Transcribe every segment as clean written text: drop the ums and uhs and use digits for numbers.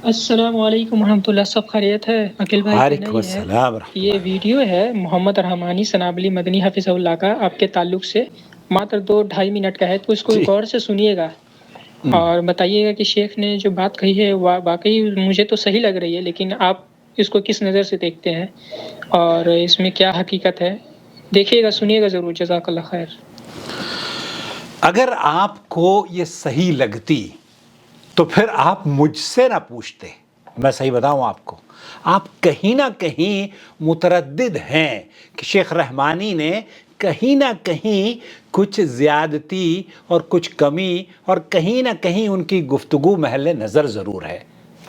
السلام علیکم ورحمۃ اللہ، سب خیریت ہے؟ عقیل بھائی کی وعلیکم نہیں ہے؟ السلام ورحمۃ یہ اللہ۔ ویڈیو ہے محمد رحمانی سنابلی مدنی حفظہ اللہ کا آپ کے تعلق سے، ماتر 2-2.5 منٹ کا ہے، تو اس کو جی غور سے سنیے گا اور بتائیے گا کہ شیخ نے جو بات کہی ہے واقعی مجھے تو صحیح لگ رہی ہے، لیکن آپ اس کو کس نظر سے دیکھتے ہیں اور اس میں کیا حقیقت ہے؟ دیکھیے گا، سنیے گا ضرور۔ جزاک اللہ خیر۔ اگر آپ کو یہ صحیح لگتی تو پھر آپ مجھ سے نہ پوچھتے۔ میں صحیح بتاؤں آپ کو، آپ کہیں نہ کہیں متردد ہیں کہ شیخ رحمانی نے کہیں نہ کہیں کچھ زیادتی اور کچھ کمی اور کہیں نہ کہیں ان کی گفتگو محل نظر ضرور ہے۔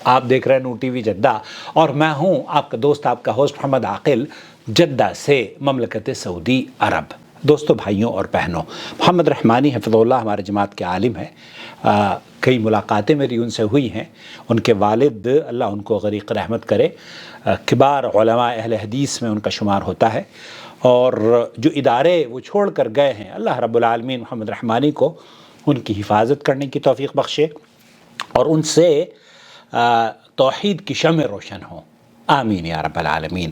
آپ دیکھ رہے ہیں نو ٹی وی جدہ اور میں ہوں آپ کا دوست، آپ کا ہوسٹ محمد عاقل، جدہ سے، مملکت سعودی عرب۔ دوستو، بھائیوں اور بہنوں، محمد رحمانی حفظہ اللہ ہمارے جماعت کے عالم ہیں۔ کئی ملاقاتیں میری ان سے ہوئی ہیں۔ ان کے والد، اللہ ان کو غریق رحمت کرے، کبار علماء اہل حدیث میں ان کا شمار ہوتا ہے، اور جو ادارے وہ چھوڑ کر گئے ہیں، اللہ رب العالمین محمد رحمانی کو ان کی حفاظت کرنے کی توفیق بخشے اور ان سے توحید کی شمع روشن ہوں، آمین یا رب العالمین۔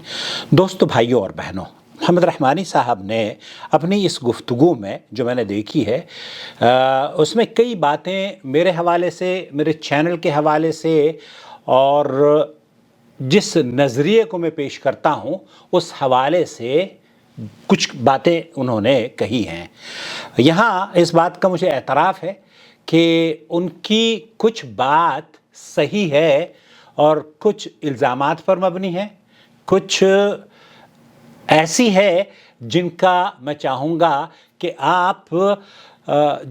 دوستو، بھائیوں اور بہنوں، محمد رحمانی صاحب نے اپنی اس گفتگو میں جو میں نے دیکھی ہے، اس میں کئی باتیں میرے حوالے سے، میرے چینل کے حوالے سے، اور جس نظریے کو میں پیش کرتا ہوں اس حوالے سے کچھ باتیں انہوں نے کہی ہیں۔ یہاں اس بات کا مجھے اعتراف ہے کہ ان کی کچھ بات صحیح ہے اور کچھ الزامات پر مبنی ہے، کچھ ایسی ہے جن کا میں چاہوں گا کہ آپ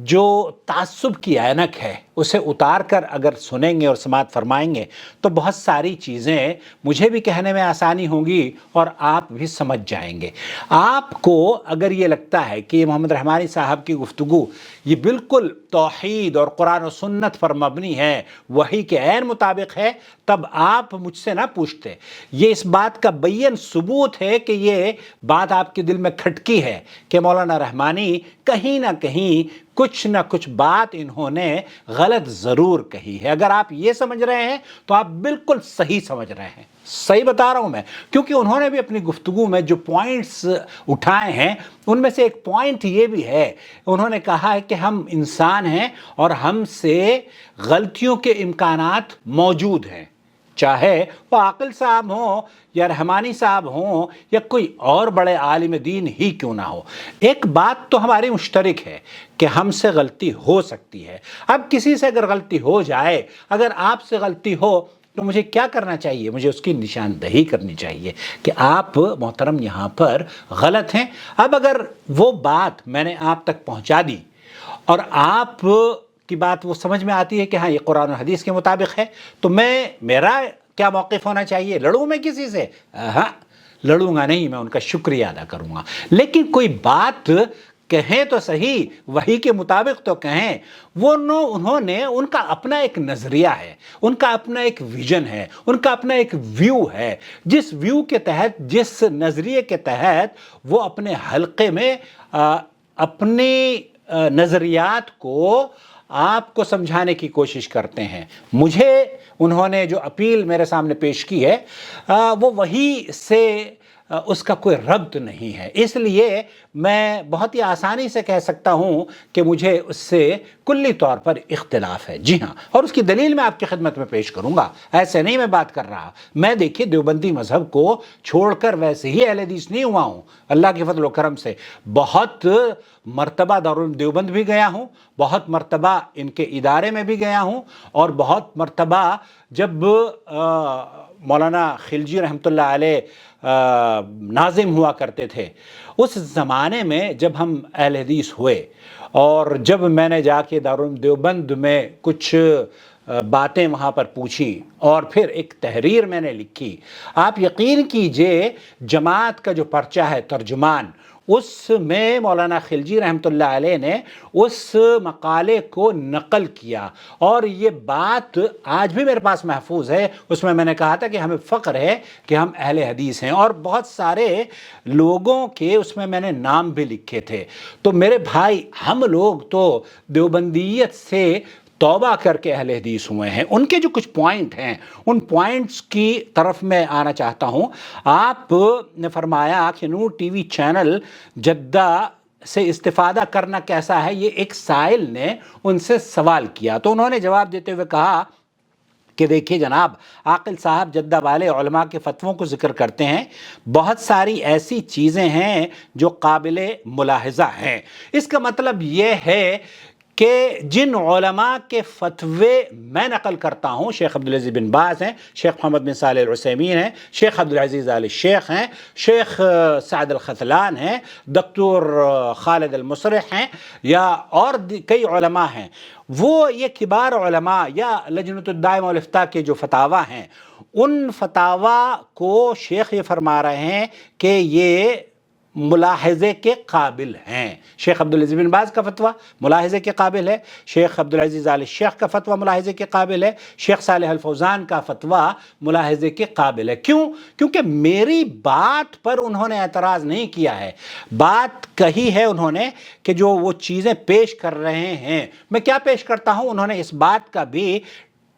جو تعصب کی اینک ہے اسے اتار کر اگر سنیں گے اور سماعت فرمائیں گے تو بہت ساری چیزیں مجھے بھی کہنے میں آسانی ہوں گی اور آپ بھی سمجھ جائیں گے۔ آپ کو اگر یہ لگتا ہے کہ محمد رحمانی صاحب کی گفتگو یہ بالکل توحید اور قرآن و سنت پر مبنی ہے، وحی کے عین مطابق ہے، تب آپ مجھ سے نہ پوچھتے۔ یہ اس بات کا بین ثبوت ہے کہ یہ بات آپ کے دل میں کھٹکی ہے کہ مولانا رحمانی کہیں نہ کہیں کچھ نہ کچھ بات انہوں نے غلط ضرور کہی ہے۔ اگر آپ یہ سمجھ رہے ہیں تو آپ بالکل صحیح سمجھ رہے ہیں، صحیح بتا رہا ہوں میں، کیونکہ انہوں نے بھی اپنی گفتگو میں جو پوائنٹس اٹھائے ہیں ان میں سے ایک پوائنٹ یہ بھی ہے، انہوں نے کہا ہے کہ ہم انسان ہیں اور ہم سے غلطیوں کے امکانات موجود ہیں، چاہے وہ عاقل صاحب ہوں یا رحمانی صاحب ہوں یا کوئی اور بڑے عالم دین ہی کیوں نہ ہو۔ ایک بات تو ہماری مشترک ہے کہ ہم سے غلطی ہو سکتی ہے۔ اب کسی سے اگر غلطی ہو جائے، اگر آپ سے غلطی ہو تو مجھے کیا کرنا چاہیے؟ مجھے اس کی نشاندہی کرنی چاہیے کہ آپ محترم یہاں پر غلط ہیں۔ اب اگر وہ بات میں نے آپ تک پہنچا دی اور آپ کی بات وہ سمجھ میں آتی ہے کہ ہاں یہ قرآن و حدیث کے مطابق ہے، تو میرا کیا موقف ہونا چاہیے؟ لڑوں میں کسی سے؟ ہاں، لڑوں گا نہیں، میں ان کا شکریہ ادا کروں گا، لیکن کوئی بات کہیں تو صحیح، وحی کے مطابق تو کہیں۔ انہوں نے، ان کا اپنا ایک نظریہ ہے، ان کا اپنا ایک ویژن ہے، ان کا اپنا ایک ویو ہے، جس ویو کے تحت، جس نظریے کے تحت وہ اپنے حلقے میں اپنی نظریات کو آپ کو سمجھانے کی کوشش کرتے ہیں۔ مجھے انہوں نے جو اپیل میرے سامنے پیش کی ہے وہ وحی سے اس کا کوئی ربط نہیں ہے، اس لیے میں بہت ہی آسانی سے کہہ سکتا ہوں کہ مجھے اس سے کلی طور پر اختلاف ہے۔ جی ہاں، اور اس کی دلیل میں آپ کی خدمت میں پیش کروں گا، ایسے نہیں میں بات کر رہا۔ میں دیکھیے دیوبندی مذہب کو چھوڑ کر ویسے ہی اہل حدیث نہیں ہوا ہوں، اللہ کے فضل و کرم سے بہت مرتبہ دارالعلوم دیوبند بھی گیا ہوں، بہت مرتبہ ان کے ادارے میں بھی گیا ہوں، اور بہت مرتبہ جب مولانا خلجی رحمۃ اللہ علیہ ناظم ہوا کرتے تھے، اس زمانے میں جب ہم اہل حدیث ہوئے اور جب میں نے جا کے دارالعلوم دیوبند میں کچھ باتیں وہاں پر پوچھی اور پھر ایک تحریر میں نے لکھی، آپ یقین کیجئے جماعت کا جو پرچہ ہے ترجمان، اس میں مولانا خلجی رحمۃ اللہ علیہ نے اس مقالے کو نقل کیا، اور یہ بات آج بھی میرے پاس محفوظ ہے۔ اس میں نے کہا تھا کہ ہمیں فخر ہے کہ ہم اہل حدیث ہیں، اور بہت سارے لوگوں کے اس میں نے نام بھی لکھے تھے۔ تو میرے بھائی، ہم لوگ تو دیوبندیت سے توبہ کر کے اہل حدیث ہوئے ہیں، ان کے جو کچھ پوائنٹ ہیں ان پوائنٹس کی طرف میں آنا چاہتا ہوں۔ آپ نے فرمایا کہ نور ٹی وی چینل جدہ سے استفادہ کرنا کیسا ہے، یہ ایک سائل نے ان سے سوال کیا، تو انہوں نے جواب دیتے ہوئے کہا کہ دیکھیے جناب، عاقل صاحب جدہ والے علماء کے فتووں کو ذکر کرتے ہیں، بہت ساری ایسی چیزیں ہیں جو قابل ملاحظہ ہیں۔ اس کا مطلب یہ ہے کہ جن علماء کے فتوے میں نقل کرتا ہوں، شیخ عبدالعزیز بن باز ہیں، شیخ محمد بن صالح العثیمین ہیں، شیخ عبدالعزیز آل شیخ ہیں، شیخ سعد الختلان ہیں، دکتور خالد المصرح ہیں، یا اور کئی علماء ہیں، وہ یہ کبار علماء یا لجنۃ الدائمہ والافتاء کے جو فتاویٰ ہیں، ان فتاویٰ کو شیخ یہ فرما رہے ہیں کہ یہ ملاحظے کے قابل ہیں۔ شیخ عبدالعزیز بن باز کا فتویٰ ملاحظے کے قابل ہے، شیخ عبدالعزیز آل شیخ کا فتویٰ ملاحظے کے قابل ہے، شیخ صالح الفوزان کا فتویٰ ملاحظے کے قابل ہے۔ کیوں؟ کیونکہ میری بات پر انہوں نے اعتراض نہیں کیا ہے، بات کہی ہے انہوں نے کہ جو وہ چیزیں پیش کر رہے ہیں، میں کیا پیش کرتا ہوں، انہوں نے اس بات کا بھی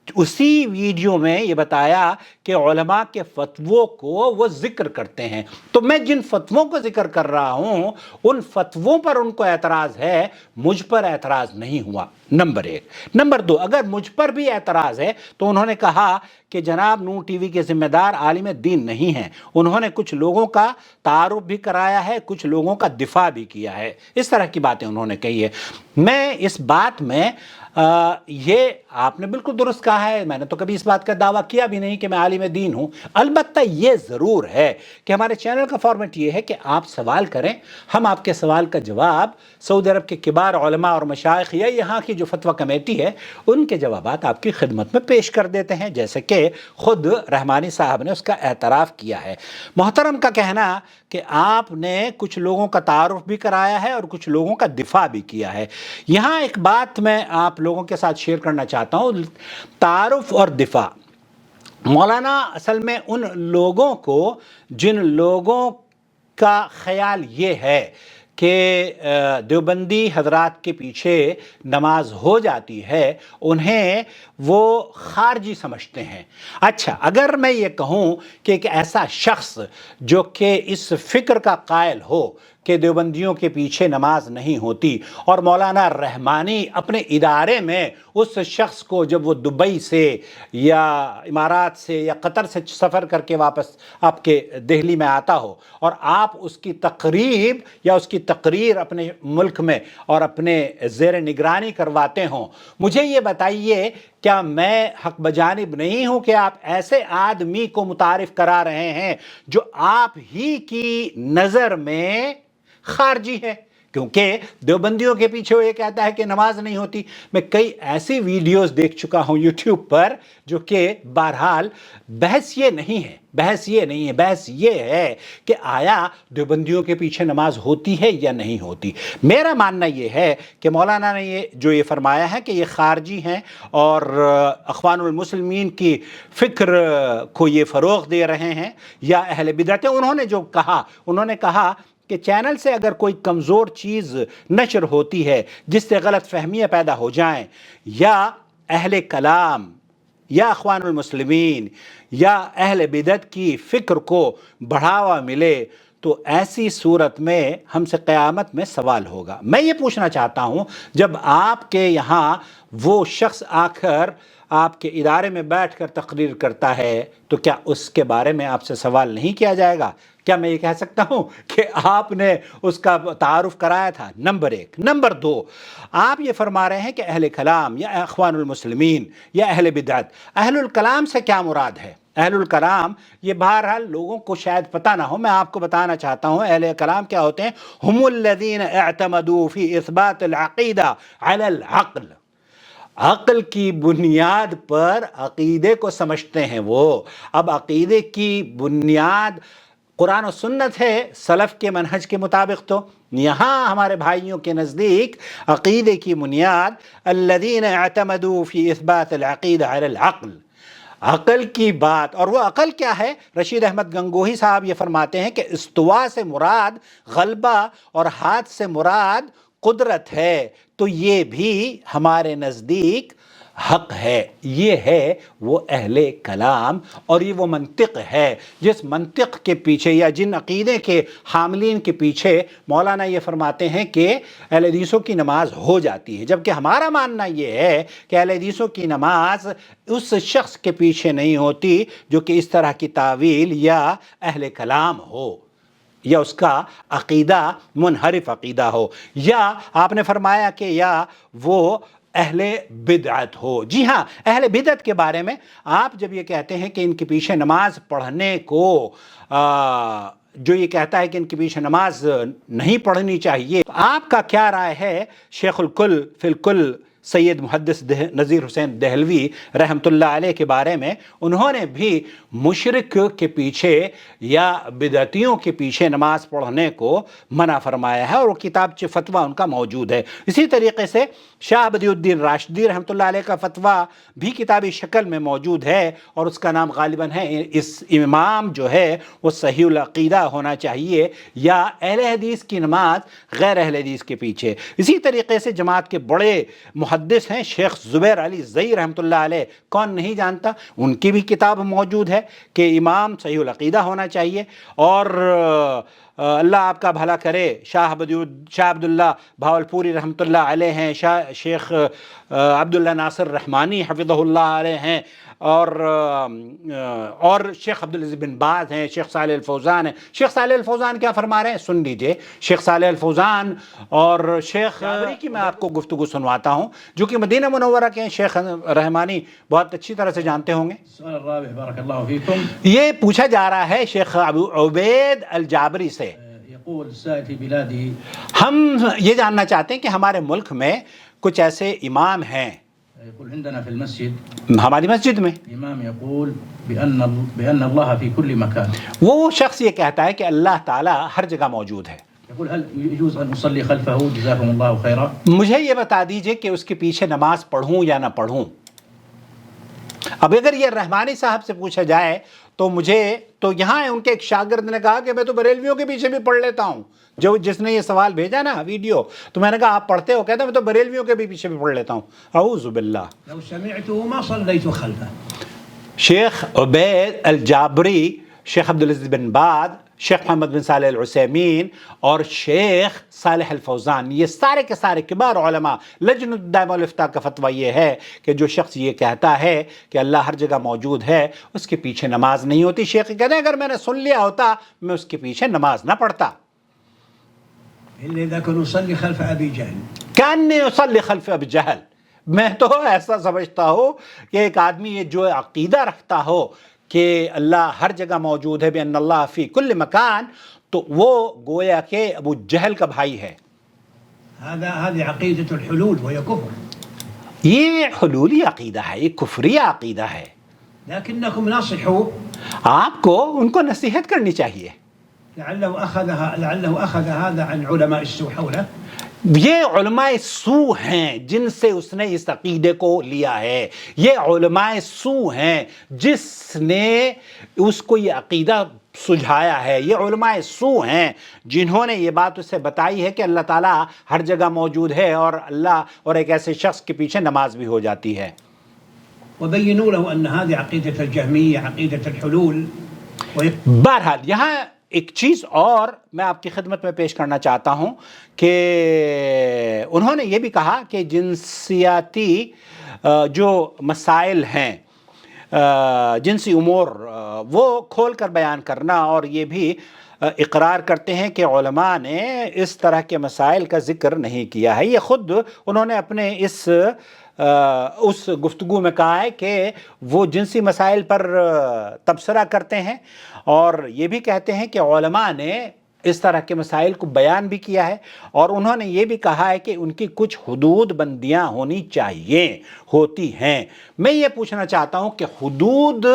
اسی ویڈیو میں یہ بتایا کہ علماء کے فتووں کو وہ ذکر کرتے ہیں، تو میں جن فتووں کو ذکر کر رہا ہوں ان فتووں پر ان کو اعتراض ہے، مجھ پر اعتراض نہیں ہوا، نمبر ایک۔ نمبر دو، اگر مجھ پر بھی اعتراض ہے تو انہوں نے کہا کہ جناب نور ٹی وی کے ذمہ دار عالم دین نہیں ہیں، انہوں نے کچھ لوگوں کا تعارف بھی کرایا ہے، کچھ لوگوں کا دفاع بھی کیا ہے، اس طرح کی باتیں انہوں نے کہی ہے۔ میں اس بات میں یہ آپ نے بالکل درست کہا ہے، میں نے تو کبھی اس بات کا دعویٰ کیا بھی نہیں کہ میں عالم دین ہوں، البتہ یہ ضرور ہے کہ ہمارے چینل کا فارمیٹ یہ ہے کہ آپ سوال کریں، ہم آپ کے سوال کا جواب سعودی عرب کے کبار علماء اور مشائخ یا یہاں کی جو فتویٰ کمیٹی ہے ان کے جوابات آپ کی خدمت میں پیش کر دیتے ہیں، جیسے کہ خود رحمانی صاحب نے اس کا اعتراف کیا ہے۔ محترم کا کہنا کہ آپ نے کچھ لوگوں کا تعارف بھی کرایا ہے اور کچھ لوگوں کا دفاع بھی کیا ہے، یہاں ایک بات میں آپ لوگوں کے ساتھ شیئر کرنا چاہتا ہوں، تعارف اور دفاع۔ مولانا اصل میں ان لوگوں کو جن لوگوں کا خیال یہ ہے کہ دیوبندی حضرات کے پیچھے نماز ہو جاتی ہے، انہیں وہ خارجی سمجھتے ہیں۔ اچھا، اگر میں یہ کہوں کہ ایک ایسا شخص جو کہ اس فکر کا قائل ہو کہ دیوبندیوں کے پیچھے نماز نہیں ہوتی، اور مولانا رحمانی اپنے ادارے میں اس شخص کو جب وہ دبئی سے یا امارات سے یا قطر سے سفر کر کے واپس آپ کے دہلی میں آتا ہو اور آپ اس کی تقریب یا اس کی تقریر اپنے ملک میں اور اپنے زیر نگرانی کرواتے ہوں، مجھے یہ بتائیے کیا میں حق بجانب نہیں ہوں کہ آپ ایسے آدمی کو متعارف کرا رہے ہیں جو آپ ہی کی نظر میں خارجی ہے؟ کیونکہ دیوبندیوں کے پیچھے وہ یہ کہتا ہے کہ نماز نہیں ہوتی۔ میں کئی ایسی ویڈیوز دیکھ چکا ہوں یوٹیوب پر جو کہ بہرحال بحث یہ نہیں ہے، بحث یہ ہے کہ آیا دیوبندیوں کے پیچھے نماز ہوتی ہے یا نہیں ہوتی۔ میرا ماننا یہ ہے کہ مولانا نے یہ فرمایا ہے کہ یہ خارجی ہیں اور اخوان المسلمین کی فکر کو یہ فروغ دے رہے ہیں یا اہل بدعت ہیں، انہوں نے کہا کہ چینل سے اگر کوئی کمزور چیز نشر ہوتی ہے جس سے غلط فہمیاں پیدا ہو جائیں، یا اہل کلام یا اخوان المسلمین یا اہل بدعت کی فکر کو بڑھاوا ملے، تو ایسی صورت میں ہم سے قیامت میں سوال ہوگا۔ میں یہ پوچھنا چاہتا ہوں، جب آپ کے یہاں وہ شخص آ کر آپ کے ادارے میں بیٹھ کر تقریر کرتا ہے تو کیا اس کے بارے میں آپ سے سوال نہیں کیا جائے گا؟ کیا میں یہ کہہ سکتا ہوں کہ آپ نے اس کا تعارف کرایا تھا؟ نمبر ایک۔ نمبر دو، آپ یہ فرما رہے ہیں کہ اہل کلام یا اخوان المسلمین یا اہل بدعت، اہل الکلام سے کیا مراد ہے؟ اہل الکلام یہ بہرحال لوگوں کو شاید پتہ نہ ہو، میں آپ کو بتانا چاہتا ہوں اہل کلام کیا ہوتے ہیں۔ ہم الذین اعتمدوا فی اثبات العقیدہ علی العقل، عقل کی بنیاد پر عقیدے کو سمجھتے ہیں وہ۔ اب عقیدے کی بنیاد قرآن و سنت ہے سلف کے منہج کے مطابق، تو یہاں ہمارے بھائیوں کے نزدیک عقیدے کی بنیاد الذین اعتمدوا فی اثبات العقیدہ علی العقل، عقل کی بات۔ اور وہ عقل کیا ہے؟ رشید احمد گنگوہی صاحب یہ فرماتے ہیں کہ استوا سے مراد غلبہ اور ہاتھ سے مراد قدرت ہے، تو یہ بھی ہمارے نزدیک حق ہے، یہ ہے وہ اہل کلام، اور یہ وہ منطق ہے جس منطق کے پیچھے یا جن عقیدے کے حاملین کے پیچھے مولانا یہ فرماتے ہیں کہ اہل حدیثوں کی نماز ہو جاتی ہے، جبکہ ہمارا ماننا یہ ہے کہ اہل حدیثوں کی نماز اس شخص کے پیچھے نہیں ہوتی جو کہ اس طرح کی تعویل یا اہل کلام ہو، یا اس کا عقیدہ منحرف عقیدہ ہو، یا آپ نے فرمایا کہ یا وہ اہل بدعت ہو۔ جی ہاں، اہل بدعت کے بارے میں آپ جب یہ کہتے ہیں کہ ان کے پیچھے نماز پڑھنے کو جو یہ کہتا ہے کہ ان کے پیچھے نماز نہیں پڑھنی چاہیے، آپ کا کیا رائے ہے شیخ الکل فی الکل سید محدث نذیر حسین دہلوی رحمۃ اللہ علیہ کے بارے میں؟ انہوں نے بھی مشرک کے پیچھے یا بدعتیوں کے پیچھے نماز پڑھنے کو منع فرمایا ہے، اور وہ کتاب فتویٰ ان کا موجود ہے۔ اسی طریقے سے شاہ بدیع الدین راشدی رحمۃ اللہ علیہ کا فتویٰ بھی کتابی شکل میں موجود ہے، اور اس کا نام غالباً ہے اس امام جو ہے وہ صحیح العقیدہ ہونا چاہیے، یا اہل حدیث کی نماز غیر اہل حدیث کے پیچھے۔ اسی طریقے سے جماعت کے بڑے محدث ہیں شیخ زبیر علی زئی رحمۃ اللہ علیہ، کون نہیں جانتا، ان کی بھی کتاب موجود ہے کہ امام صحیح العقیدہ ہونا چاہیے۔ اور اللہ آپ کا بھلا کرے، شاہ عبداللہ بھاولپوری رحمۃ اللہ علیہ ہیں، شیخ عبداللہ ناصر رحمانی حفظہ اللہ علیہ ہیں، اور شیخ عبدالعزیز بن باز ہیں، شیخ صالح الفوزان ہیں۔ شیخ صالح الفوزان کیا فرما رہے ہیں سن لیجئے۔ شیخ صالح الفوزان اور شیخ جابری کی میں آپ کو گفتگو سنواتا ہوں، جو کہ مدینہ منورہ کے ہیں، شیخ رحمانی بہت اچھی طرح سے جانتے ہوں گے۔ السؤال الرابع بارك الله فيكم. یہ پوچھا جا رہا ہے شیخ ابو عبید الجابری سے، يقول السائل في بلادي، ہم یہ جاننا چاہتے ہیں کہ ہمارے ملک میں کچھ ایسے امام ہیں، يقول عندنا في المسجد ہماری مسجد میں إمام يقول بأن الله في كل مكان. وہ شخص یہ کہتا ہے کہ اللہ تعالیٰ ہر جگہ موجود ہے۔ يقول هل يجوز أن أصلي خلفه؟ جزاكم الله خيرا. مجھے یہ بتا دیجئے کہ اس کے پیچھے نماز پڑھوں یا نہ پڑھوں۔ اب اگر یہ رحمانی صاحب سے پوچھا جائے تو مجھے تو یہاں ان کے ایک شاگرد نے کہا کہ میں تو بریلویوں کے پیچھے بھی پڑھ لیتا ہوں، جس نے یہ سوال بھیجا نا ویڈیو، تو میں نے کہا آپ پڑھتے ہو؟ کہتا میں تو بریلویوں کے بھی پیچھے بھی پڑھ لیتا ہوں۔ اعوذ باللہ۔ لو سمعته ما صليت خلفه. شیخ عبید الجابری، شیخ عبدالعزیز بن باز، شیخ محمد بن صالح العثیمین اور شیخ صالح الفوزان، یہ سارے کے سارے کبار علماء، لجنہ دائمہ الافتاء کا فتویٰ یہ ہے کہ جو شخص یہ کہتا ہے کہ اللہ ہر جگہ موجود ہے، اس کے پیچھے نماز نہیں ہوتی۔ شیخ کہتے ہیں اگر میں نے سن لیا ہوتا میں اس کے پیچھے نماز نہ پڑھتا۔ إلا إذا كنت أصلي خلف أبي جهل. کأني أصلي خلف ابی جہل، میں تو ایسا سمجھتا ہوں کہ ایک آدمی یہ جو عقیدہ رکھتا ہو کہ اللہ ہر جگہ موجود ہے، بأن اللہ فی کل مکان، تو وہ گویا کہ ابو جہل کا بھائی ہے۔ هذه عقيدة الحلول وهي كفر. یہ حلولی عقیدہ ہے، یہ کفری عقیدہ ہے۔ لكنكم ناصحوا آپ کو ان کو نصیحت کرنی چاہیے۔ لعله أخذ هذا عن علماء السوء حوله. یہ علماء سو ہیں جن سے اس نے اس عقیدے کو لیا ہے، یہ علماء سو ہیں جس نے اس کو یہ عقیدہ سجھایا ہے، یہ علماء سو ہیں جنہوں نے یہ بات اسے بتائی ہے کہ اللہ تعالیٰ ہر جگہ موجود ہے، اور اللہ اور ایک ایسے شخص کے پیچھے نماز بھی ہو جاتی ہے۔ وبينوا له أن هذه عقيدة الجهمية عقيدة الحلول. بہرحال یہاں ایک چیز اور میں آپ کی خدمت میں پیش کرنا چاہتا ہوں کہ انہوں نے یہ بھی کہا کہ جنسیاتی جو مسائل ہیں، جنسی امور، وہ کھول کر بیان کرنا، اور یہ بھی اقرار کرتے ہیں کہ علماء نے اس طرح کے مسائل کا ذکر نہیں کیا ہے۔ یہ خود انہوں نے اپنے اس گفتگو میں کہا ہے کہ وہ جنسی مسائل پر تبصرہ کرتے ہیں، اور یہ بھی کہتے ہیں کہ علماء نے اس طرح کے مسائل کو بیان بھی کیا ہے، اور انہوں نے یہ بھی کہا ہے کہ ان کی کچھ حدود بندیاں ہونی چاہیے، ہوتی ہیں۔ میں یہ پوچھنا چاہتا ہوں کہ حدود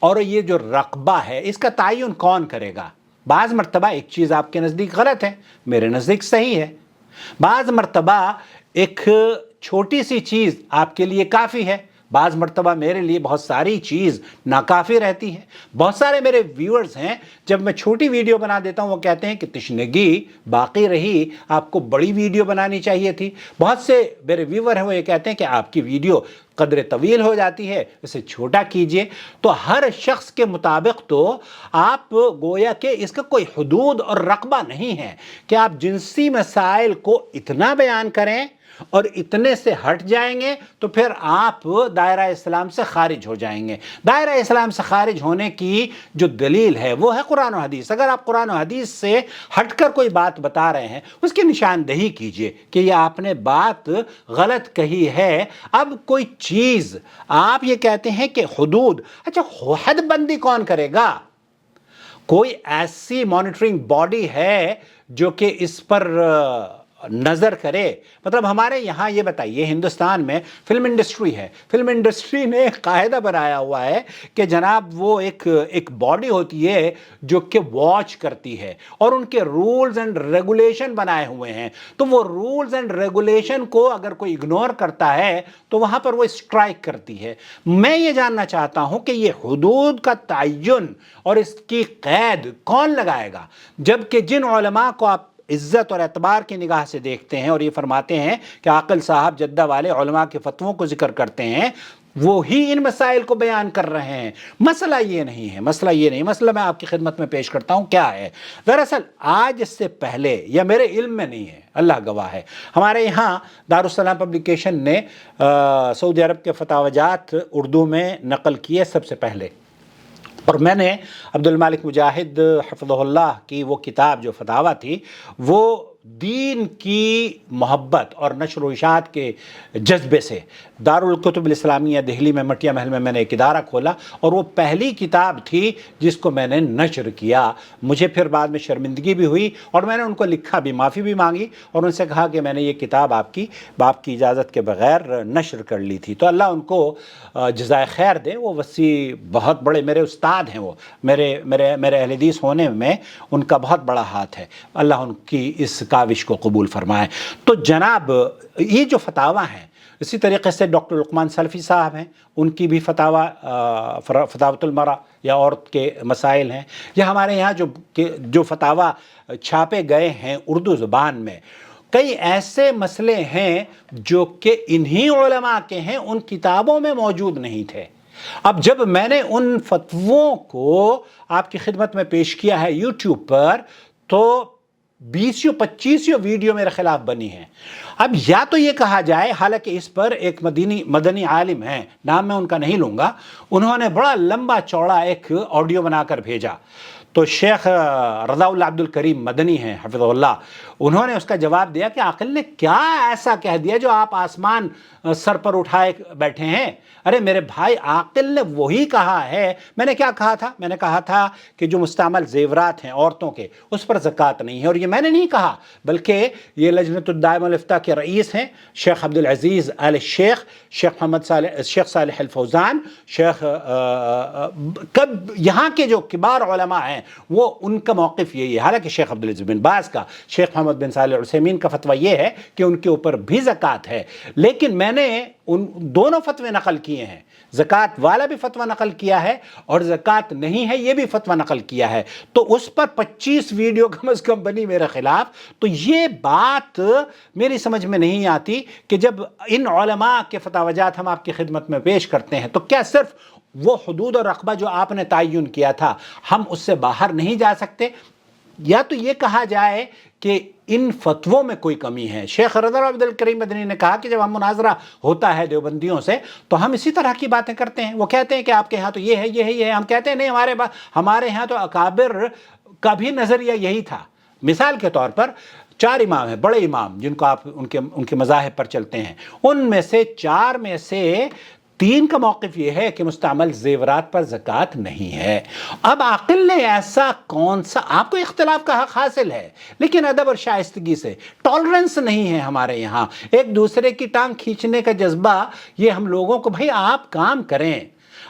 اور یہ جو رقبہ ہے اس کا تعین کون کرے گا؟ بعض مرتبہ ایک چیز آپ کے نزدیک غلط ہے، میرے نزدیک صحیح ہے۔ بعض مرتبہ ایک چھوٹی سی چیز آپ کے لیے کافی ہے، بعض مرتبہ میرے لیے بہت ساری چیز ناکافی رہتی ہے. بہت سارے میرے ویورز ہیں جب میں چھوٹی ویڈیو بنا دیتا ہوں وہ کہتے ہیں کہ تشنگی باقی رہی, آپ کو بڑی ویڈیو بنانی چاہیے تھی. بہت سے میرے ویور ہیں وہ یہ کہتے ہیں کہ آپ کی ویڈیو قدر طویل ہو جاتی ہے, اسے چھوٹا کیجئے. تو ہر شخص کے مطابق تو آپ گویا کہ اس کا کوئی حدود اور رقبہ نہیں ہے کہ آپ جنسی مسائل کو اتنا بیان کریں اور اتنے سے ہٹ جائیں گے تو پھر آپ دائرہ اسلام سے خارج ہو جائیں گے. دائرہ اسلام سے خارج ہونے کی جو دلیل ہے وہ ہے قرآن و حدیث. اگر آپ قرآن و حدیث سے ہٹ کر کوئی بات بتا رہے ہیں اس کی نشاندہی کیجئے کہ یہ آپ نے بات غلط کہی ہے. اب کوئی چیز آپ یہ کہتے ہیں کہ حدود, اچھا حد بندی کون کرے گا؟ کوئی ایسی مانیٹرنگ باڈی ہے جو کہ اس پر نظر کرے؟ مطلب ہمارے یہاں یہ بتائیے, ہندوستان میں فلم انڈسٹری ہے, فلم انڈسٹری نے ایک قاعدہ بنایا ہوا ہے کہ جناب وہ ایک باڈی ہوتی ہے جو کہ واچ کرتی ہے اور ان کے رولز اینڈ ریگولیشن بنائے ہوئے ہیں. تو وہ رولز اینڈ ریگولیشن کو اگر کوئی اگنور کرتا ہے تو وہاں پر وہ اسٹرائک کرتی ہے. میں یہ جاننا چاہتا ہوں کہ یہ حدود کا تعین اور اس کی قید کون لگائے گا؟ جبکہ جن علماء کو آپ عزت اور اعتبار کی نگاہ سے دیکھتے ہیں اور یہ فرماتے ہیں کہ عاقل صاحب جدہ والے علماء کے فتووں کو ذکر کرتے ہیں, وہی ان مسائل کو بیان کر رہے ہیں. مسئلہ یہ نہیں, مسئلہ میں آپ کی خدمت میں پیش کرتا ہوں کیا ہے. دراصل آج اس سے پہلے, یا میرے علم میں نہیں ہے, اللہ گواہ ہے, ہمارے یہاں دارالسلام پبلیکیشن نے سعودی عرب کے فتاوی جات اردو میں نقل کیے سب سے پہلے, اور میں نے عبد المالک مجاہد حفظہ اللہ کی وہ کتاب جو فتاوی تھی وہ دین کی محبت اور نشر و اشاعت کے جذبے سے دارالکتب الاسلامیہ دہلی میں مٹیا محل میں نے ایک ادارہ کھولا اور وہ پہلی کتاب تھی جس کو میں نے نشر کیا. مجھے پھر بعد میں شرمندگی بھی ہوئی اور میں نے ان کو لکھا بھی, معافی بھی مانگی اور ان سے کہا کہ میں نے یہ کتاب آپ کی باپ کی اجازت کے بغیر نشر کر لی تھی. تو اللہ ان کو جزائے خیر دے, وہ وسیع بہت بڑے میرے استاد ہیں, وہ میرے اہل حدیث ہونے میں ان کا بہت بڑا ہاتھ ہے, اللہ ان کی اس کاوش کو قبول فرمائے. تو جناب یہ جو فتاوی ہیں, اسی طریقے سے ڈاکٹر لقمان سلفی صاحب ہیں, ان کی بھی فتاوت المرأہ یا عورت کے مسائل ہیں, یا ہمارے یہاں جو فتاوی چھاپے گئے ہیں اردو زبان میں, کئی ایسے مسئلے ہیں جو کہ انہی علماء کے ہیں, ان کتابوں میں موجود نہیں تھے. اب جب میں نے ان فتووں کو آپ کی خدمت میں پیش کیا ہے یوٹیوب پر, تو 20 یا 25 ویڈیو میرے خلاف بنی ہیں. اب یا تو یہ کہا جائے, حالانکہ اس پر ایک مدنی عالم ہیں, نام میں ان کا نہیں لوں گا, انہوں نے بڑا لمبا چوڑا ایک آڈیو بنا کر بھیجا. تو شیخ رضا اللہ عبد الکریم مدنی ہیں حفظہ اللہ, انہوں نے اس کا جواب دیا کہ عاقل نے کیا ایسا کہہ دیا جو آپ آسمان سر پر اٹھائے بیٹھے ہیں. ارے میرے بھائی, عاقل نے وہی کہا ہے. میں نے کیا کہا تھا؟ میں نے کہا تھا کہ جو مستعمل زیورات ہیں عورتوں کے, اس پر زکوٰۃ نہیں ہے. اور یہ میں نے نہیں کہا, بلکہ یہ لجنۃ الدائمہ الافتاء کے رئیس ہیں شیخ عبد العزیز آل شیخ, شیخ صالح الفوزان, یہاں کے جو کبار علماء ہیں وہ ان کا موقف یہی ہے. حالانکہ شیخ عبدالعزیز بن باز کا, شیخ محمد بن صالح العثیمین کا فتویٰ یہ ہے کہ ان کے اوپر بھی زکوٰۃ ہے. لیکن میں نے ان دونوں فتوے نقل کیے ہیں, زکوٰۃ والا بھی فتویٰ نقل کیا ہے اور زکوٰۃ نہیں ہے یہ بھی فتویٰ نقل کیا ہے. تو اس پر 25 ویڈیو کم از کم بنی میرے خلاف. تو یہ بات میری سمجھ میں نہیں آتی کہ جب ان علماء کے فتاوی جات ہم آپ کی خدمت میں پیش کرتے ہیں تو کیا صرف وہ حدود اور رقبہ جو آپ نے تعین کیا تھا ہم اس سے باہر نہیں جا سکتے؟ یا تو یہ کہا جائے کہ ان فتووں میں کوئی کمی ہے. شیخ رضا عبد الکریم مدنی نے کہا کہ جب ہم مناظرہ ہوتا ہے دیوبندیوں سے تو ہم اسی طرح کی باتیں کرتے ہیں. وہ کہتے ہیں کہ آپ کے ہاں تو یہ ہے, یہ ہے, یہ ہے. ہم کہتے ہیں نہیں, ہمارے ہاں تو اکابر کا بھی نظریہ یہی تھا. مثال کے طور پر 4 امام ہیں, بڑے امام جن کو آپ ان کے مذاہب پر چلتے ہیں, ان میں سے 4 میں سے 3 کا موقف یہ ہے کہ مستعمل زیورات پر زکوٰۃ نہیں ہے. اب عاقل نے ایسا کون سا, آپ کو اختلاف کا حق حاصل ہے لیکن ادب اور شائستگی سے, ٹالرنس نہیں ہے ہمارے یہاں, ایک دوسرے کی ٹانگ کھینچنے کا جذبہ, یہ ہم لوگوں کو, بھائی آپ کام کریں,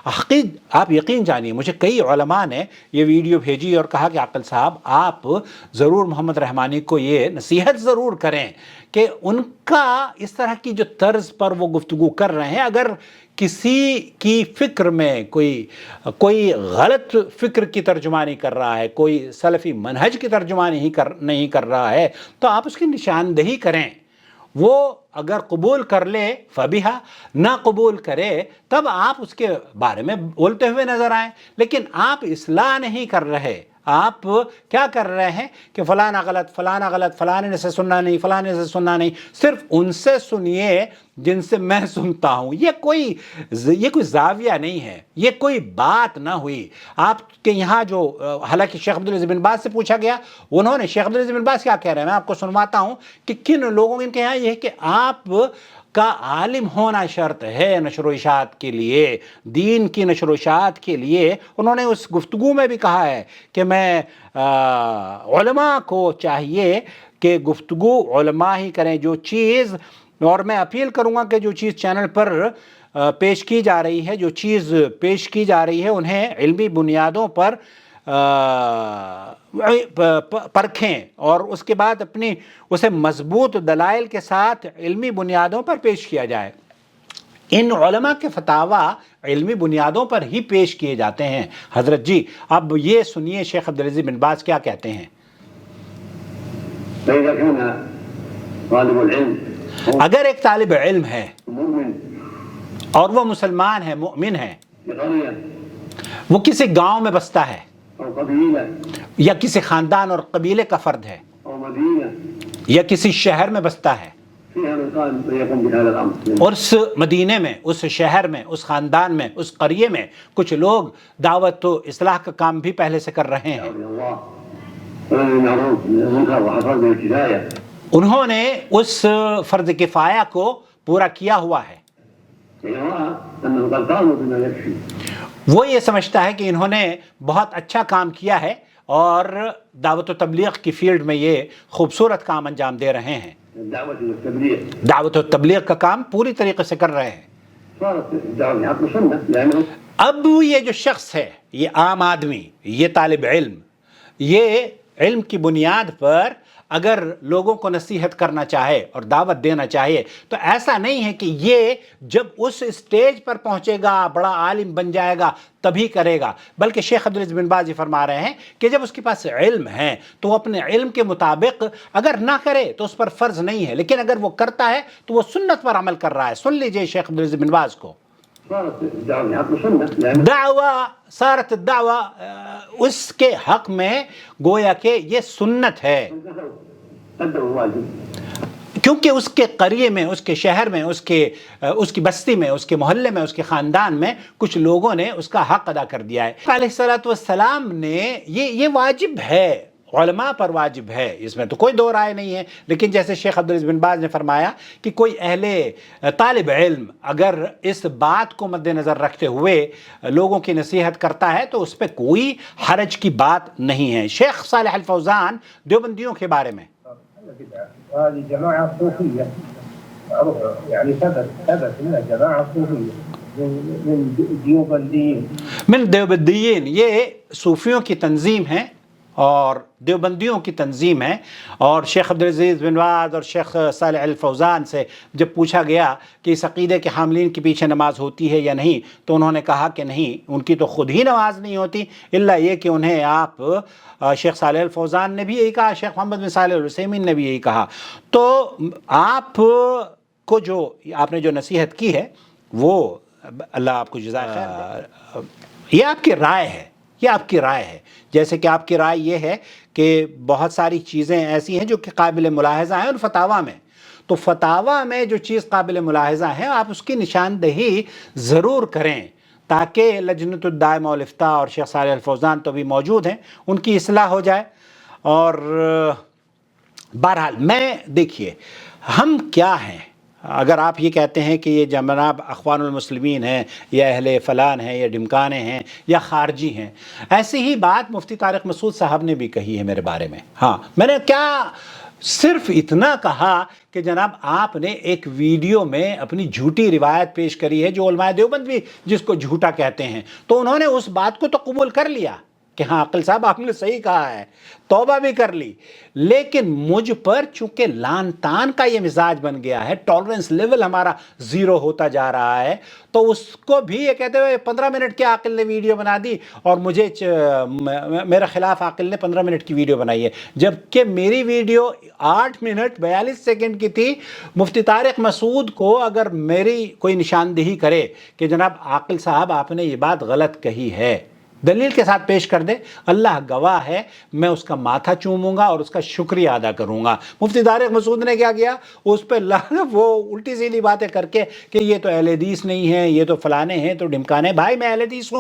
آپ یقین جانیے مجھے کئی علماء نے یہ ویڈیو بھیجی اور کہا کہ عاقل صاحب آپ ضرور محمد رحمانی کو یہ نصیحت ضرور کریں کہ ان کا اس طرح کی جو طرز پر وہ گفتگو کر رہے ہیں، اگر کسی کی فکر میں کوئی غلط فکر کی ترجمانی کر رہا ہے، کوئی سلفی منہج کی ترجمانی نہیں کر رہا ہے، تو آپ اس کی نشاندہی کریں۔ وہ اگر قبول کر لے فبیہا، نہ قبول کرے تب آپ اس کے بارے میں بولتے ہوئے نظر آئیں، لیکن آپ اصلاح نہیں کر رہے۔ آپ کیا کر رہے ہیں کہ فلانا غلط، فلانا غلط، فلانے سے سننا نہیں، فلانے سے سننا نہیں، صرف ان سے سنیے جن سے میں سنتا ہوں۔ یہ کوئی زاویہ نہیں ہے، یہ کوئی بات نہ ہوئی۔ آپ کے یہاں جو حالانکہ شیخ عبدالعزیز بن باز سے پوچھا گیا، انہوں نے شیخ عبدالعزیز بن باز کیا کہہ رہے ہیں، میں آپ کو سنواتا ہوں کہ کن لوگوں کے یہاں یہ ہے کہ آپ کا عالم ہونا شرط ہے نشر و اشاعت کے لیے، دین کی نشر و اشاعت کے لیے۔ انہوں نے اس گفتگو میں بھی کہا ہے کہ میں علماء کو چاہیے کہ گفتگو علماء ہی کریں جو چیز، اور میں اپیل کروں گا کہ جو چیز چینل پر پیش کی جا رہی ہے، جو چیز پیش کی جا رہی ہے انہیں علمی بنیادوں پر پرکھیں اور اس کے بعد اسے مضبوط دلائل کے ساتھ علمی بنیادوں پر پیش کیا جائے۔ ان علماء کے فتاویٰ علمی بنیادوں پر ہی پیش کیے جاتے ہیں۔ حضرت جی اب یہ سنیے شیخ عبدالعزیز بن باز کیا کہتے ہیں۔ اگر ایک طالب علم ہے اور وہ مسلمان ہے، مؤمن ہے، وہ کسی گاؤں میں بستا ہے یا کسی خاندان اور قبیلے کا فرد ہے یا کسی شہر میں بستا ہے، اور اس مدینے میں، اس شہر میں، اس خاندان میں، اس قریے میں کچھ لوگ دعوت و اصلاح کا کام بھی پہلے سے کر رہے ہیں، انہوں نے اس فرض کفایہ کو پورا کیا ہوا ہے، وہ یہ سمجھتا ہے کہ انہوں نے بہت اچھا کام کیا ہے اور دعوت و تبلیغ کی فیلڈ میں یہ خوبصورت کام انجام دے رہے ہیں، دعوت و تبلیغ کا کام پوری طریقے سے کر رہے ہیں۔ اب یہ جو شخص ہے، یہ عام آدمی، یہ طالب علم، یہ علم کی بنیاد پر اگر لوگوں کو نصیحت کرنا چاہے اور دعوت دینا چاہیے تو ایسا نہیں ہے کہ یہ جب اس اسٹیج پر پہنچے گا، بڑا عالم بن جائے گا تبھی کرے گا، بلکہ شیخ عبدالعزیز بن باز یہ فرما رہے ہیں کہ جب اس کے پاس علم ہے تو وہ اپنے علم کے مطابق اگر نہ کرے تو اس پر فرض نہیں ہے، لیکن اگر وہ کرتا ہے تو وہ سنت پر عمل کر رہا ہے۔ سن لیجئے شیخ عبدالعزیز بن باز کو۔ صارت الدعوہ اس کے حق میں گویا کہ یہ سنت ہے، کیونکہ اس کے قریے میں، اس کے شہر میں، اس کی بستی میں، اس کے محلے میں، اس کے خاندان میں کچھ لوگوں نے اس کا حق ادا کر دیا ہے۔ علیہ الصلوۃ والسلام نے یہ واجب ہے، علماء پر واجب ہے، اس میں تو کوئی دو رائے نہیں ہے، لیکن جیسے شیخ عبدالعزیز بن باز نے فرمایا کہ کوئی اہل طالب علم اگر اس بات کو مد نظر رکھتے ہوئے لوگوں کی نصیحت کرتا ہے تو اس پہ کوئی حرج کی بات نہیں ہے۔ شیخ صالح الفوزان دیوبندیوں کے بارے میں، هذه جماعة صوفية يعني ثبت منها جماعة صوفية من دیوبندیین، من دیوبندیین، یہ صوفیوں کی تنظیم ہے اور دیوبندیوں کی تنظیم ہے۔ اور شیخ عبدالعزیز بن باز اور شیخ صالح الفوزان سے جب پوچھا گیا کہ اس عقیدے کے حاملین کے پیچھے نماز ہوتی ہے یا نہیں تو انہوں نے کہا کہ نہیں، ان کی تو خود ہی نماز نہیں ہوتی، الا یہ کہ انہیں آپ شیخ صالح الفوزان نے بھی یہی کہا، شیخ محمد بن صالح العثیمین نے بھی یہی کہا۔ تو آپ کو جو آپ نے جو نصیحت کی ہے وہ اللہ آپ کو جزائے خیر، یہ آپ کی رائے ہے، یہ آپ کی رائے ہے، جیسے کہ آپ کی رائے یہ ہے کہ بہت ساری چیزیں ایسی ہیں جو کہ قابل ملاحظہ ہیں، اور فتاویٰ میں تو فتاویٰ میں جو چیز قابل ملاحظہ ہے آپ اس کی نشاندہی ضرور کریں تاکہ لجنۃ الدائمہ والافتاء اور شیخ صالح الفوزان تو بھی موجود ہیں، ان کی اصلاح ہو جائے۔ اور بہرحال میں دیکھیے ہم کیا ہیں، اگر آپ یہ کہتے ہیں کہ یہ جناب اخوان المسلمین ہیں یا اہل فلان ہیں یا ڈمکانے ہیں یا خارجی ہیں، ایسی ہی بات مفتی طارق مسعود صاحب نے بھی کہی ہے میرے بارے میں۔ ہاں، میں نے کیا صرف اتنا کہا کہ جناب آپ نے ایک ویڈیو میں اپنی جھوٹی روایت پیش کری ہے جو علماء دیوبند بھی جس کو جھوٹا کہتے ہیں، تو انہوں نے اس بات کو تو قبول کر لیا کہ ہاں عاقل صاحب آپ نے صحیح کہا ہے، توبہ بھی کر لی، لیکن مجھ پر چونکہ لان تان کا یہ مزاج بن گیا ہے، ٹالرنس لیول ہمارا زیرو ہوتا جا رہا ہے، تو اس کو بھی یہ کہتے ہوئے 15 منٹ کے عاقل نے ویڈیو بنا دی اور مجھے میرے خلاف عاقل نے 15 منٹ کی ویڈیو بنائی ہے، جبکہ میری ویڈیو 8 منٹ 42 سیکنڈ کی تھی۔ مفتی طارق مسعود کو اگر میری کوئی نشاندہی کرے کہ جناب عاقل صاحب آپ نے یہ بات غلط کہی ہے، دلیل کے ساتھ پیش کر دے، اللہ گواہ ہے میں اس کا ماتھا چوموں گا اور اس کا شکریہ ادا کروں گا۔ مفتی طارق مسعود نے کیا کیا؟ اس پہ وہ الٹی سیدھی باتیں کر کے کہ یہ تو اہل حدیث نہیں ہے، یہ تو فلانے ہیں، تو ڈھمکانے۔ بھائی میں اہل حدیث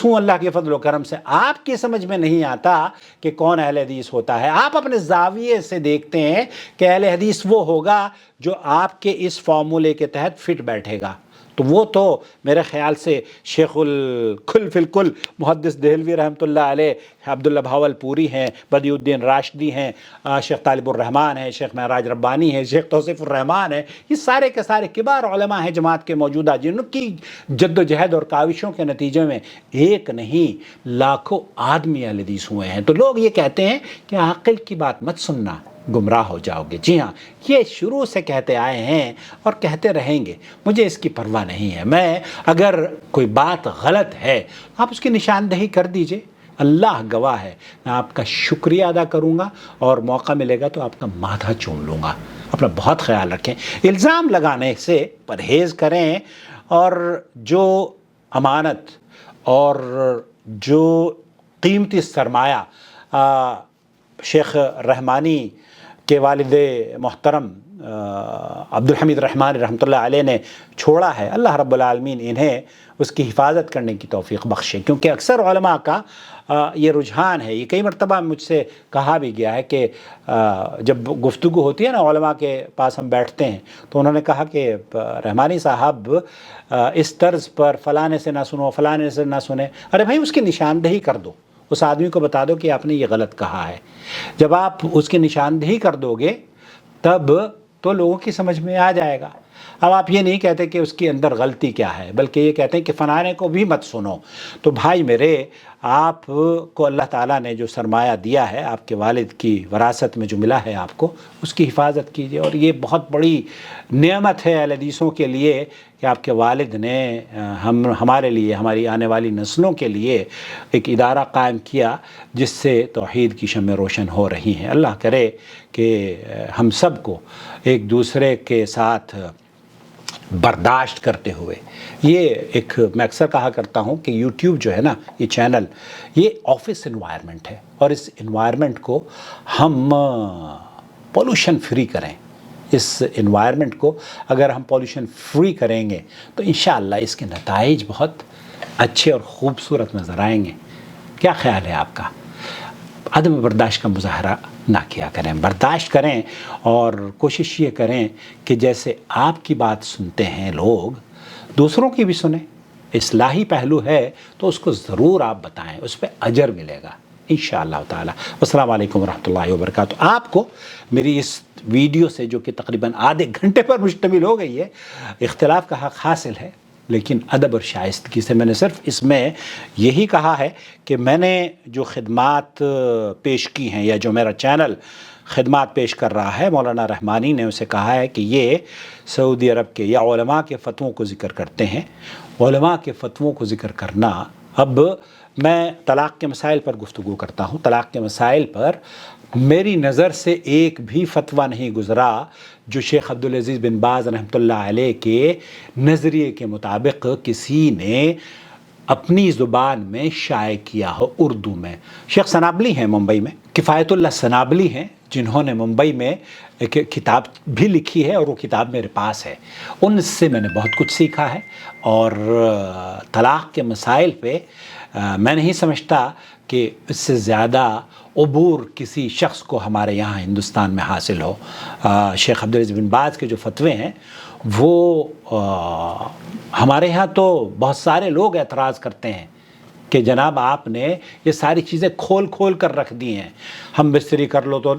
ہوں، اللہ کے فضل و کرم سے۔ آپ کی سمجھ میں نہیں آتا کہ کون اہل حدیث ہوتا ہے، آپ اپنے زاویے سے دیکھتے ہیں کہ اہل حدیث وہ ہوگا جو آپ کے اس فارمولے کے تحت فٹ بیٹھے گا، تو وہ تو میرے خیال سے شیخ الکل فی الکل محدث دہلوی رحمۃ اللہ علیہ، عبداللہ بھاول پوری ہیں، بدیع الدین راشدی ہیں، شیخ طالب الرحمن ہیں، شیخ معراج ربانی ہیں، شیخ توصیف الرحمان ہیں، یہ سارے کے سارے کبار علماء ہیں جماعت کے موجودہ، جن کی جد و جہد اور کاوشوں کے نتیجے میں ایک نہیں لاکھوں آدمی اہل حدیث ہوئے ہیں۔ تو لوگ یہ کہتے ہیں کہ عاقل کی بات مت سننا، گمراہ ہو جاؤ گے۔ جی ہاں، یہ شروع سے کہتے آئے ہیں اور کہتے رہیں گے، مجھے اس کی پرواہ نہیں ہے۔ میں اگر کوئی بات غلط ہے آپ اس کی نشاندہی کر دیجئے، اللہ گواہ ہے میں آپ کا شکریہ ادا کروں گا اور موقع ملے گا تو آپ کا ماتھا چوم لوں گا۔ اپنا بہت خیال رکھیں، الزام لگانے سے پرہیز کریں، اور جو امانت اور جو قیمتی سرمایہ شیخ رحمانی کے والد محترم عبدالحمید رحمانی رحمۃ اللہ علیہ نے چھوڑا ہے، اللہ رب العالمین انہیں اس کی حفاظت کرنے کی توفیق بخشے، کیونکہ اکثر علماء کا یہ رجحان ہے۔ یہ کئی مرتبہ مجھ سے کہا بھی گیا ہے کہ جب گفتگو ہوتی ہے نا، علماء کے پاس ہم بیٹھتے ہیں تو انہوں نے کہا کہ رحمانی صاحب اس طرز پر فلانے سے نہ سنو، فلانے سے نہ سنیں۔ ارے بھائی اس کی نشاندہی کر دو، اس آدمی کو بتا دو کہ آپ نے یہ غلط کہا ہے۔ جب آپ اس کی نشاندہی کر دو گے تب تو لوگوں کی سمجھ میں آ جائے گا۔ اب آپ یہ نہیں کہتے کہ اس کے اندر غلطی کیا ہے، بلکہ یہ کہتے ہیں کہ فلانے کو بھی مت سنو۔ تو بھائی میرے، آپ کو اللہ تعالیٰ نے جو سرمایہ دیا ہے، آپ کے والد کی وراثت میں جو ملا ہے آپ کو، اس کی حفاظت کیجیے۔ اور یہ بہت بڑی نعمت ہے اہل حدیثوں کے لیے کہ آپ کے والد نے ہمارے لیے، ہماری آنے والی نسلوں کے لیے ایک ادارہ قائم کیا جس سے توحید کی شمع روشن ہو رہی ہیں۔ اللہ کرے کہ ہم سب کو ایک دوسرے کے ساتھ برداشت کرتے ہوئے، یہ ایک میں اکثر کہا کرتا ہوں کہ یوٹیوب جو ہے نا، یہ چینل، یہ آفس انوائرمنٹ ہے، اور اس انوائرمنٹ کو ہم پولوشن فری کریں۔ اس انوائرمنٹ کو اگر ہم پولوشن فری کریں گے تو انشاءاللہ اس کے نتائج بہت اچھے اور خوبصورت نظر آئیں گے۔ کیا خیال ہے آپ کا؟ عدم برداشت کا مظاہرہ نہ کیا کریں، برداشت کریں، اور کوشش یہ کریں کہ جیسے آپ کی بات سنتے ہیں لوگ، دوسروں کی بھی سنیں۔ اصلاحی پہلو ہے تو اس کو ضرور آپ بتائیں، اس پہ اجر ملے گا انشاءاللہ تعالی۔ السلام علیکم ورحمۃ اللہ وبرکاتہ۔ آپ کو میری اس ویڈیو سے، جو کہ تقریباً آدھے گھنٹے پر مشتمل ہو گئی ہے، اختلاف کا حق حاصل ہے، لیکن ادب اور شائستگی سے میں نے صرف اس میں یہی کہا ہے کہ میں نے جو خدمات پیش کی ہیں، یا جو میرا چینل خدمات پیش کر رہا ہے، مولانا رحمانی نے اسے کہا ہے کہ یہ سعودی عرب کے یا علماء کے فتووں کو ذکر کرتے ہیں۔ علماء کے فتووں کو ذکر کرنا، اب میں طلاق کے مسائل پر گفتگو کرتا ہوں، طلاق کے مسائل پر میری نظر سے ایک بھی فتویٰ نہیں گزرا جو شیخ عبدالعزیز بن باز رحمۃ اللہ علیہ کے نظریے کے مطابق کسی نے اپنی زبان میں شائع کیا ہو اردو میں۔ شیخ سنابلی ہیں ممبئی میں، کفایت اللہ سنابلی ہیں، جنہوں نے ممبئی میں ایک کتاب بھی لکھی ہے، اور وہ کتاب میرے پاس ہے۔ ان سے میں نے بہت کچھ سیکھا ہے، اور طلاق کے مسائل پہ میں نہیں سمجھتا کہ اس سے زیادہ عبور کسی شخص کو ہمارے یہاں ہندوستان میں حاصل ہو۔ شیخ عبدالعزیز بن باز کے جو فتوے ہیں وہ ہمارے یہاں تو بہت سارے لوگ اعتراض کرتے ہیں کہ جناب آپ نے یہ ساری چیزیں کھول کر رکھ دی ہیں، ہم بستری کر لو تو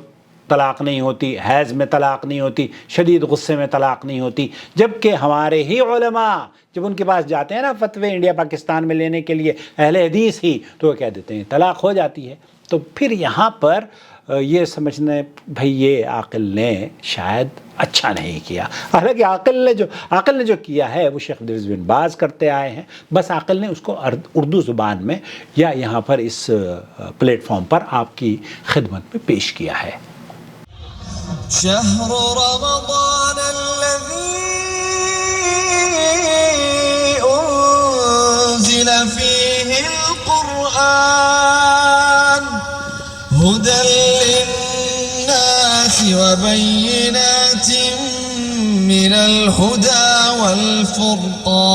طلاق نہیں ہوتی، حیض میں طلاق نہیں ہوتی، شدید غصے میں طلاق نہیں ہوتی، جبکہ ہمارے ہی علماء جب ان کے پاس جاتے ہیں نا فتوے انڈیا پاکستان میں لینے کے لیے، اہل حدیث ہی، تو وہ کہہ دیتے ہیں طلاق ہو جاتی ہے۔ تو پھر یہاں پر یہ سمجھنا بھئی یہ عاقل نے شاید اچھا نہیں کیا، حالانکہ عاقل نے جو کیا ہے وہ شیخ عبدالعزیز بن باز کرتے آئے ہیں، بس عاقل نے اس کو اردو زبان میں یا یہاں پر اس پلیٹ فارم پر آپ کی خدمت میں پیش کیا ہے۔ شهر رمضان الذي أنزل فيه القرآن هدى للناس وبينات من الهدى والفرقان